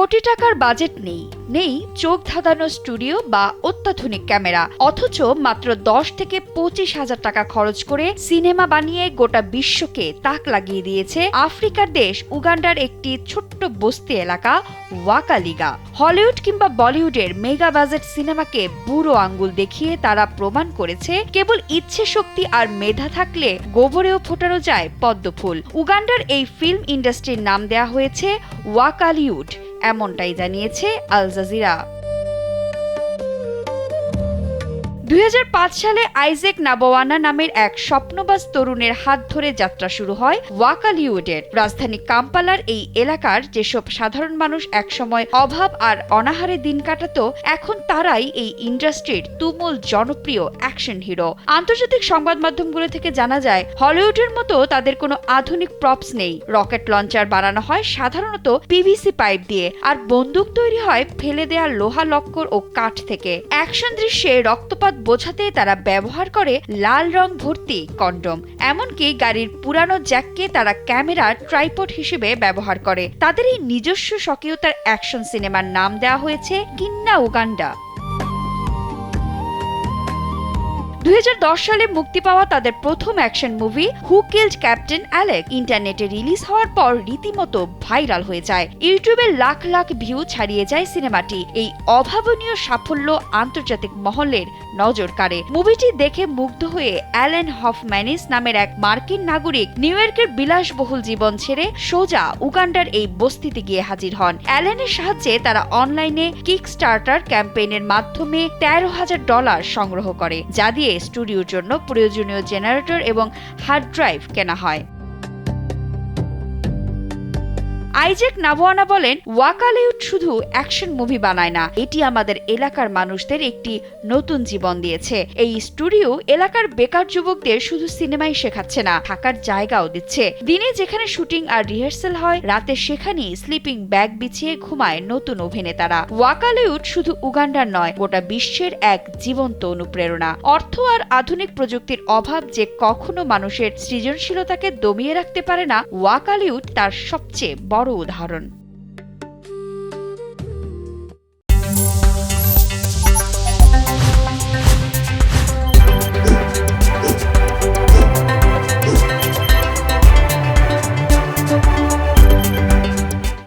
কোটি টাকার বাজেট নেই চোখ ধাঁধানো স্টুডিও বা অত্যাধুনিক ক্যামেরা, অথচ মাত্র 10 থেকে 25,000 টাকা খরচ করে সিনেমা বানিয়ে গোটা বিশ্বকে তাক লাগিয়ে দিয়েছে আফ্রিকার দেশ উগান্ডার একটি ছোট্ট বস্তি এলাকা ওয়াকালিগা। হলিউড কিংবা বলিউডের মেগা বাজেট সিনেমাকে বুড়ো আঙ্গুল দেখিয়ে তারা প্রমাণ করেছে কেবল ইচ্ছে শক্তি আর মেধা থাকলে গোবরেও ফোটানো যায় পদ্মফুল। উগান্ডার এই ফিল্ম ইন্ডাস্ট্রির নাম দেয়া হয়েছে ওয়াকালিউড, এমনটাই জানিয়েছে আল জাজিরা। 2005 সালে আইজ্যাক নাবোয়ানা নামের এক স্বপ্নবাজ তরুণের হাত ধরে যাত্রা শুরু হয় ওয়াকালিউডের। রাজধানী কাম্পালার এই এলাকার যেসব সাধারণ মানুষ একসময় অভাব আর অনাহারে দিন কাটাত, এখন তারাই এই ইন্ডাস্ট্রির তুমুল জনপ্রিয় অ্যাকশন হিরো। আন্তর্জাতিক সংবাদ মাধ্যমগুলো থেকে জানা যায়, হলিউডের মতো তাদের কোনো আধুনিক প্রপস নেই। রকেট লঞ্চার বানানো হয় সাধারণত পিভিসি পাইপ দিয়ে, আর বন্দুক তৈরি হয় ফেলে দেয়া লোহা লক্কর ও কাঠ থেকে। অ্যাকশন দৃশ্যে রক্তপাত বোঝাতে তারা ব্যবহার করে লাল রং ভর্তি কন্ডম। এমনকি গাড়ির পুরানো জ্যাককে তারা ক্যামেরার ট্রাইপড হিসেবে ব্যবহার করে। তাদের এই নিজস্ব স্বকীয়তার অ্যাকশন সিনেমার নাম দেওয়া হয়েছে কিন্না উগান্ডা। 2010 সালে মুক্তি পাওয়া তাদের প্রথম অ্যাকশন মুভি হু কিল্ড ক্যাপ্টেন অ্যালেক ইন্টারনেটে রিলিজ হওয়ার পর রীতিমতো ভাইরাল হয়ে যায়। ইউটিউবে লাখ লাখ ভিউ ছাড়িয়ে যায় সিনেমাটি। এই অভাবনীয় সাফল্য আন্তর্জাতিক মহলের নজর কাড়ে। মুভিটি দেখে মুগ্ধ হয়ে অ্যালেন হফম্যানিস নামের এক মার্কিন নাগরিক নিউ ইয়র্কের বিলাসবহুল জীবন ছেড়ে সোজা উগান্ডার এই বস্তিতে গিয়ে হাজির হন। অ্যালেনের সাহায্যে তারা অনলাইনে কিকস্টার্টার ক্যাম্পেইনের মাধ্যমে $13,000 সংগ্রহ করে, যা দিয়ে স্টুডিওর জন্য প্রয়োজনীয় জেনারেটর এবং হার্ড ড্রাইভ কেনা হয়। আইজ্যাক নাবোয়ানা বলেন, ওয়াকালিউড শুধু অ্যাকশন মুভি বানায় না, এটি আমাদের এলাকার মানুষদের একটি নতুন জীবন দিয়েছে। এই স্টুডিও এলাকার বেকার যুবকদের শুধু সিনেমাই শেখাচ্ছে না, থাকার জায়গাও দিচ্ছে। দিনে যেখানে শুটিং আর রিহার্সাল হয়, রাতে সেখানেই স্লিপিং ব্যাগ বিছিয়ে ঘুমায় নতুন অভিনেতারা। ওয়াকালিউড শুধু উগান্ডার নয়, গোটা বিশ্বের এক জীবন্ত অনুপ্রেরণা। অর্থ আর আধুনিক প্রযুক্তির অভাব যে কখনো মানুষের সৃজনশীলতাকে দমিয়ে রাখতে পারে না, ওয়াকালিউড তার সবচেয়ে বড় উদাহরণ।